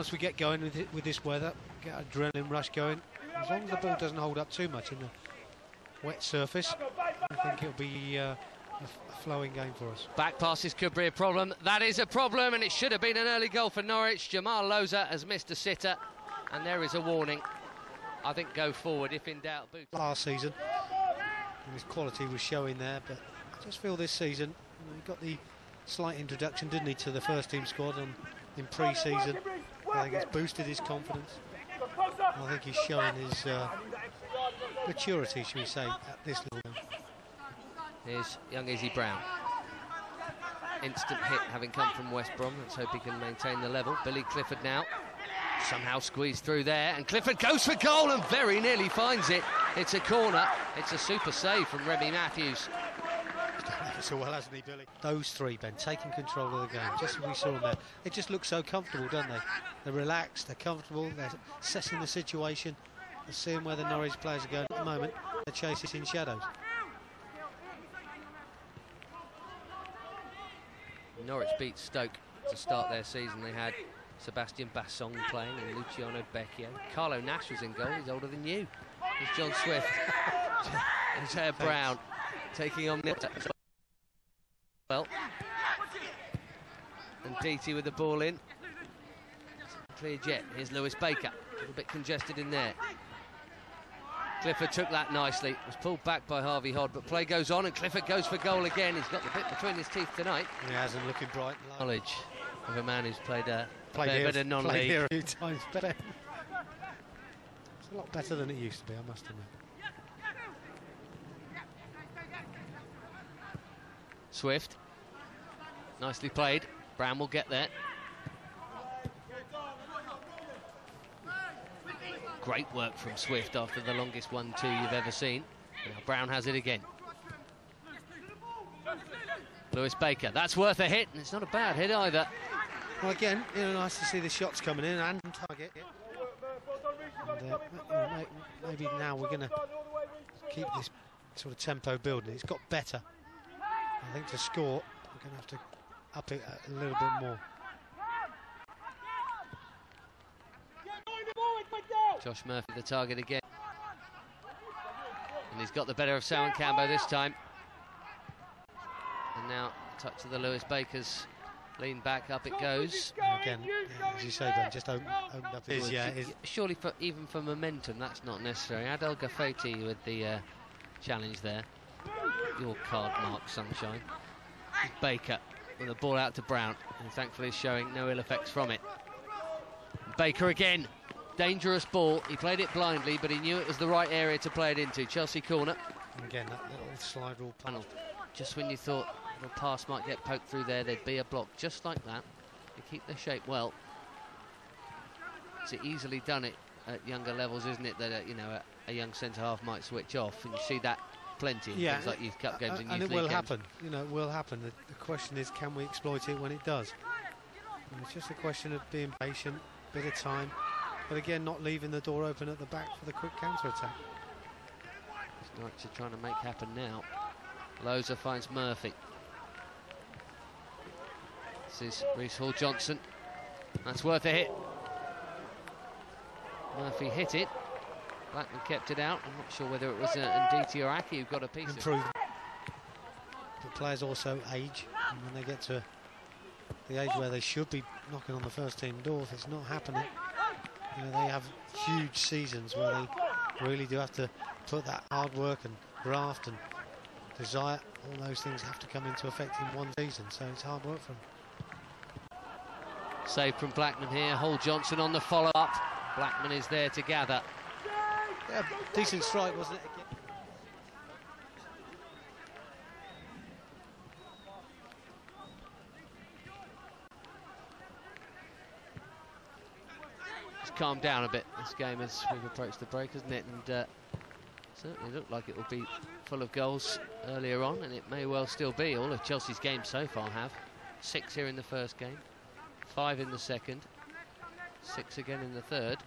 Once we get going with this weather, get an adrenaline rush going, as long as the ball doesn't hold up too much in the wet surface, I think it'll be a flowing game for us. Back passes could be a problem. That is a problem, and it should have been an early goal for Norwich. Jamal Loza has missed a sitter, and there is a warning. I think go forward if in doubt. Boot. Last season, and his quality was showing there, but I just feel this season, he got the slight introduction, didn't he, to the first team squad in pre-season. I think it's boosted his confidence. I think he's showing his maturity, should we say, at this level. Here's young Izzy Brown. Instant hit having come from West Brom. Let's hope he can maintain the level. Billy Clifford now. Somehow squeezed through there, and Clifford goes for goal and very nearly finds it. It's a corner. It's a super save from RemiMatthews. So well, hasn't he, Billy? Those three, Ben, taking control of the game, just as we saw them there. They just look so comfortable, don't they? They're relaxed, they're comfortable, they're assessing the situation, they're seeing where the Norwich players are going at the moment. They're chasing shadows. Norwich beat Stoke to start their season. They had Sebastian Bassong playing and Luciano Becchio. Carlo Nash was in goal. He's older than you. There's John Swift. Isaiah Brown taking on well. And Nditi with the ball in. Clear jet. Here's Lewis Baker. A little bit congested in there. Clifford took that nicely. Was pulled back by Harvey Hodd, but play goes on and Clifford goes for goal again. He's got the bit between his teeth tonight. He hasn't, looking bright. Knowledge of a man who's played a bit of non-league. Played here a few times better. It's a lot better than it used to be, I must admit. Swift. Nicely played. Brown will get there. Great work from Swift after the longest 1-2 you've ever seen. Now Brown has it again. Lewis Baker, that's worth a hit, and it's not a bad hit either. Well, again, nice to see the shots coming in and target. And, maybe now we're going to keep this sort of tempo building. It's got better. I think to score, we're going to have to up it a little bit more. Josh Murphy the target again. And he's got the better of Ssewankambo this time. And now a touch of the Lewis Bakers. Lean back, up it goes. Again, as you say, Ben, just opened up his... Surely, even for momentum, that's not necessary. Adel Gafaiti with the challenge there. Your card mark, sunshine. Baker with the ball out to Brown, and thankfully is showing no ill effects from it. Baker again. Dangerous ball. He played it blindly, but he knew it was the right area to play it into. Chelsea corner. And again, that little slide rule panel. Just when you thought the pass might get poked through there, there'd be a block just like that. They keep their shape well. It's easily done it at younger levels, isn't it? That a young centre half might switch off, and you see that plenty in things like Youth Cup games and Youth League games. And it will happen. It will happen. The question is, can we exploit it when it does? And it's just a question of being patient, bit of time. But again, not leaving the door open at the back for the quick counter-attack. Norwich are trying to make happen now. Loza finds Murphy. This is Reece Hall-Johnson. That's worth a hit. Murphy hit it. Blackman kept it out. I'm not sure whether it was Nditi or Aki who got a piece of it. But players also age, and when they get to the age where they should be knocking on the first team door, if it's not happening, they have huge seasons where they really do have to put that hard work and graft and desire. All those things have to come into effect in one season, so it's hard work for them. Save from Blackman here. Hall-Johnson on the follow-up. Blackman is there to gather. Yeah, decent strike, wasn't it? Again. Calmed down a bit this game as we've approached the break, hasn't it? And certainly looked like it will be full of goals earlier on, and it may well still be. All of Chelsea's games so far have 6 here in the first game, 5 in the second, 6 again in the third.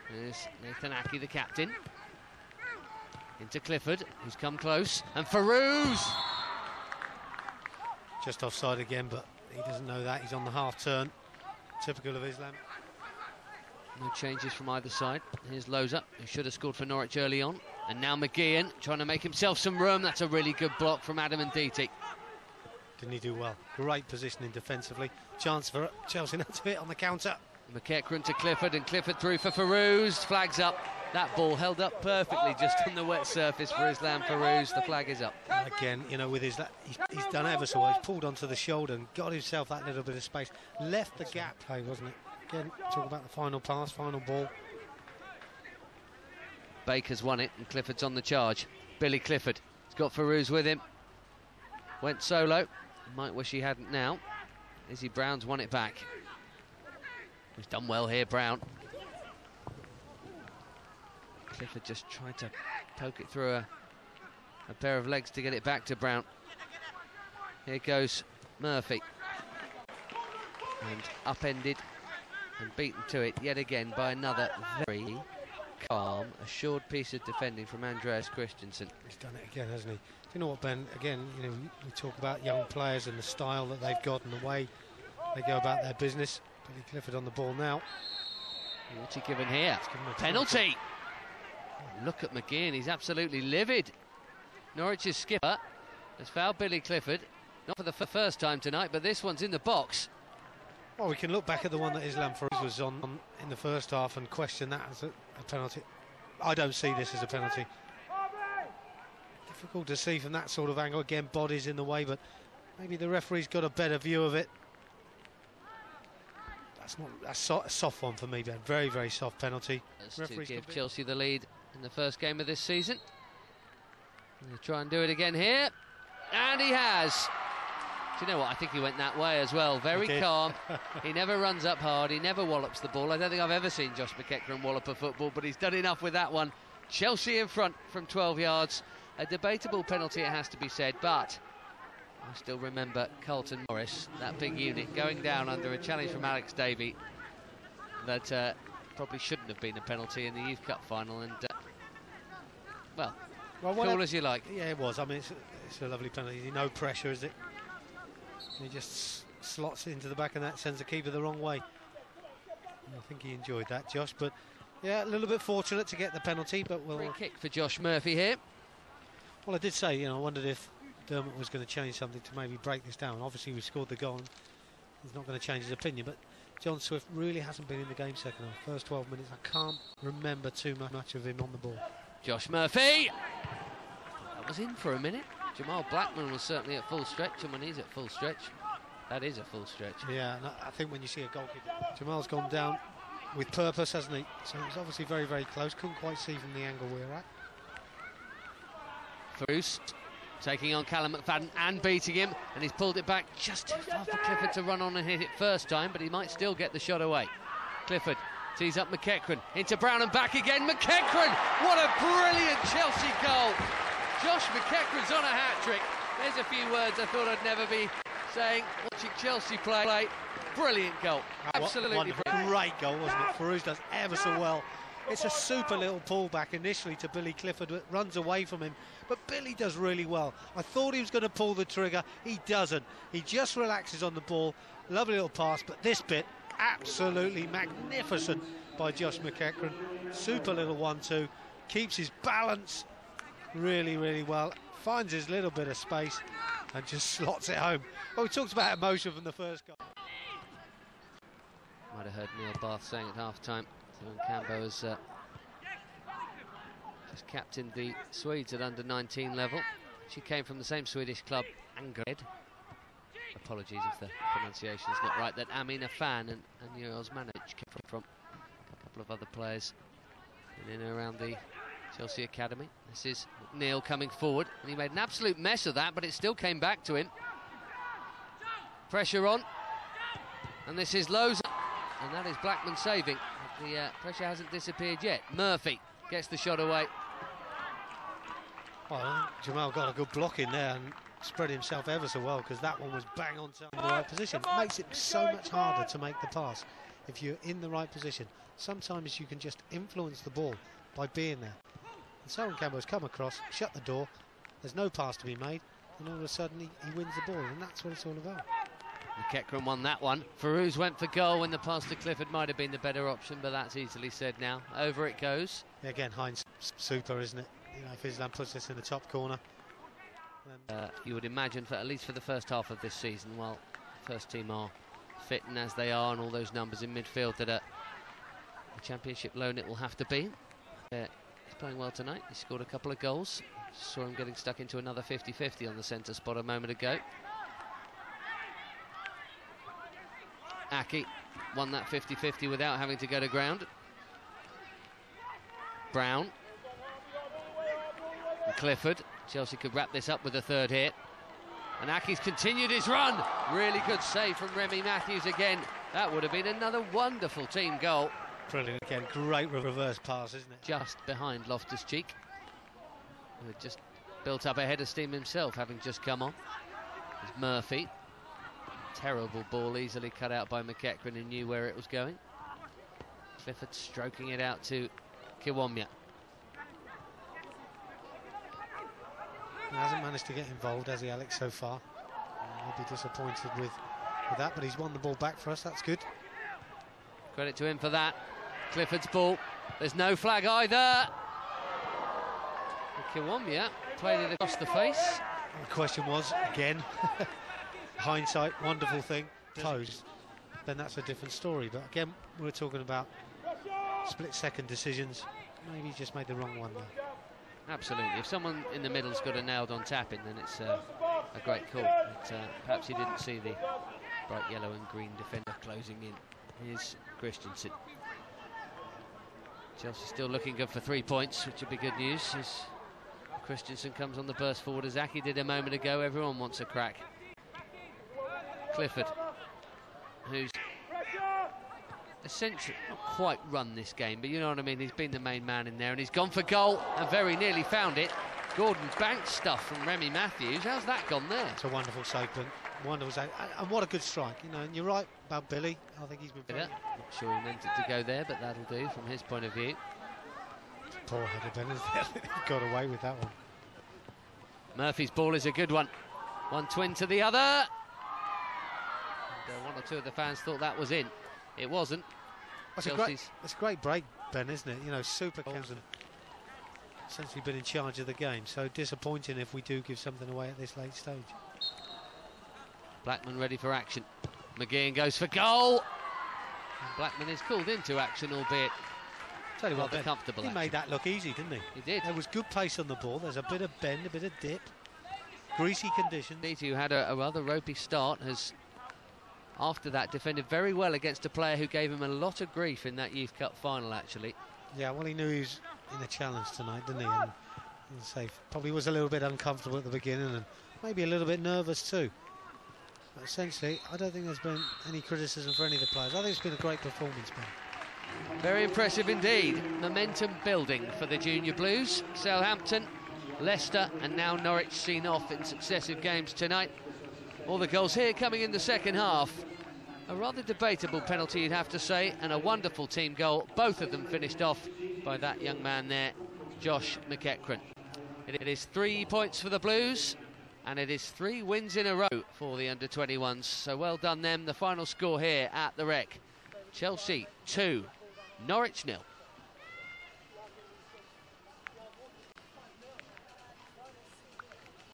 There's Nathan Aki, the captain, into Clifford, who's come close, and Feruz! Just offside again, but he doesn't know that. He's on the half turn. Typical of Islam. No changes from either side. Here's Loza, who should have scored for Norwich early on. And now McGeehan trying to make himself some room. That's a really good block from Adam and Nditi. Didn't he do well? Great positioning defensively. Chance for Chelsea not to hit on the counter. McEachran to Clifford, and Clifford through for Feruz. Flags up. That ball held up perfectly just on the wet surface for Islam Feruz. The flag is up. Again, you know, with his he's done ever so well. He's pulled onto the shoulder and got himself that little bit of space. Left the gap play, wasn't it? Again, talk about the final pass, final ball. Baker's won it, and Clifford's on the charge. Billy Clifford. He's got Feruz with him. Went solo. Might wish he hadn't now. Izzy Brown's won it back. He's done well here, Brown. Clifford just tried to poke it through a pair of legs to get it back to Brown. Here goes Murphy. And upended and beaten to it yet again by another very calm, assured piece of defending from Andreas Christensen. He's done it again, hasn't he? Do you know what, Ben? Again, you know, we talk about young players and the style that they've got and the way they go about their business. Billy Clifford on the ball now. What's he given here? Penalty! Oh, look at McGeehan, he's absolutely livid. Norwich's skipper has fouled Billy Clifford. Not for the first time tonight, but this one's in the box. Well, we can look back at the one that Islam Feruz was on in the first half and question that as a penalty. I don't see this as a penalty. Difficult to see from that sort of angle. Again, bodies in the way, but maybe the referee's got a better view of it. That's a soft one for me, Ben. Very, very soft penalty. To give Chelsea the lead in the first game of this season. He'll try and do it again here. And he has. Do you know what? I think he went that way as well. Very calm. He never runs up hard. He never wallops the ball. I don't think I've ever seen Josh McEachran wallop a football, but he's done enough with that one. Chelsea in front from 12 yards. A debatable penalty, it has to be said, but I still remember Carlton Morris, that big unit, going down under a challenge from Alex Davey that probably shouldn't have been a penalty in the Youth Cup final. And, well cool as you like. Yeah, it was. I mean, it's a lovely penalty. No pressure, is it? He just slots it into the back of that, sends the keeper the wrong way. I think he enjoyed that, Josh. But, yeah, a little bit fortunate to get the penalty, but we'll... Free kick for Josh Murphy here. Well, I did say, you know, I wondered if Dermot was going to change something to maybe break this down. Obviously, we scored the goal. He's not going to change his opinion, but John Swift really hasn't been in the game second half. First 12 minutes, I can't remember too much of him on the ball. Josh Murphy! That was in for a minute. JamalBlackman was certainly at full stretch, and when he's at full stretch, that is a full stretch. Yeah, and I think when you see a goalkeeper, Jamal's gone down with purpose, hasn't he? So it was obviously very, very close. Couldn't quite see from the angle we're at. Feruz taking on Callum McFadden and beating him, and he's pulled it back just too far for Clifford to run on and hit it first time, but he might still get the shot away. Clifford tees up McEachran, into Brown and back again. McEachran! What a brilliant Chelsea goal! Josh McEachran's on a hat-trick. There's a few words I thought I'd never be saying watching Chelsea play. Brilliant goal. Absolutely brilliant. Great goal, wasn't it? Feruz does ever so well. It's a super little pullback initially to Billy Clifford, but runs away from him. But Billy does really well. I thought he was going to pull the trigger. He doesn't. He just relaxes on the ball. Lovely little pass, but this bit, absolutely magnificent by Josh McEachran. Super little 1-2. Keeps his balance really, really well. Finds his little bit of space and just slots it home. Well, we talked about emotion from the first goal. Might have heard Neil Bath saying at half-time. Ssewankambo has just captained the Swedes at under-19 level. She came from the same Swedish club, Angered. Apologies if the pronunciation's not right. That Amina Fan and Josh McEachran came from. A couple of other players in and around the Chelsea Academy. This is McNeil coming forward, and he made an absolute mess of that, but it still came back to him. Pressure on, and this is Loza, and that is Blackman saving. The pressure hasn't disappeared yet. Murphy gets the shot away. Well, Jamal got a good block in there and spread himself ever so well, because that one was bang on time in the right position. It makes it so much harder to make the pass if you're in the right position. Sometimes you can just influence the ball by being there. And Ssewankambo's come across, shut the door, there's no pass to be made, and all of a sudden he wins the ball, and that's what it's all about. McEachran won that one. Feruz went for goal when the pass to Clifford might have been the better option, but that's easily said now. Over it goes. Yeah, again, Heinz super, isn't it? You know, if Islam puts this in the top corner. You would imagine, at least for the first half of this season, while first team are fit and as they are, and all those numbers in midfield, that a championship loan it will have to be. He's playing well tonight. He scored a couple of goals. Saw him getting stuck into another 50-50 on the centre spot a moment ago. Aki won that 50-50 without having to go to ground. Brown. And Clifford. Chelsea could wrap this up with a third hit. And Aki's continued his run. Really good save from RemiMatthews again. That would have been another wonderful team goal. Brilliant again. Great reverse pass, isn't it? Just behind Loftus-Cheek, who had just built up a head of steam himself, having just come on. There's Murphy. Terrible ball, easily cut out by McEachran, who knew where it was going. Clifford stroking it out to Kiwomya. He hasn't managed to get involved, has he, Alex, so far? He'll be disappointed with that, but he's won the ball back for us. That's good. Credit to him for that. Clifford's ball. There's no flag either. Kiwomya played it across the face. The question was, again, hindsight, wonderful thing, toes. Then that's a different story. But again, we're talking about split-second decisions. Maybe he just made the wrong one there. Absolutely. If someone in the middle's got a nailed-on tap-in, then it's a great call. But perhaps he didn't see the bright yellow and green defender closing in. Here's Christensen. Chelsea still looking good for 3 points, which would be good news as Christensen comes on the burst forward as Aki did a moment ago. Everyone wants a crack. Clifford, who's essentially not quite run this game, but you know what I mean, he's been the main man in there, and he's gone for goal and very nearly found it. Gordon's banked stuff from RemiMatthews. How's that gone there? It's a wonderful save, wonderful save, and what a good strike. You know, and you're right about Billy. I think he's been very... Not sure he meant it to go there, but that'll do from his point of view. Poor header, Ben. He got away with that one. Murphy's ball is a good one. One twin to the other. And, one or two of the fans thought that was in. It wasn't. It's a great break, Ben, isn't it? You know, super comes and essentially been in charge of the game. So disappointing if we do give something away at this late stage. Blackman ready for action. McGeehan goes for goal. And Blackman is called into action, albeit Tell you what, rather comfortable. He made that look easy, didn't he? He did. There was good pace on the ball. There's a bit of bend, a bit of dip, greasy conditions. Nditi, who had a rather ropey start, has after that defended very well against a player who gave him a lot of grief in that Youth Cup final, actually. Yeah, well, he knew he was in a challenge tonight, didn't he? And probably was a little bit uncomfortable at the beginning and maybe a little bit nervous too. But essentially, I don't think there's been any criticism for any of the players. I think it's been a great performance, Ben. Very impressive indeed. Momentum building for the Junior Blues. Southampton, Leicester and now Norwich seen off in successive games tonight. All the goals here coming in the second half. A rather debatable penalty, you'd have to say, and a wonderful team goal. Both of them finished off by that young man there, Josh McEachran. It is 3 points for the Blues, and it is 3 wins in a row for the under-21s. So well done them. The final score here at the Rec. Chelsea 2, Norwich 0.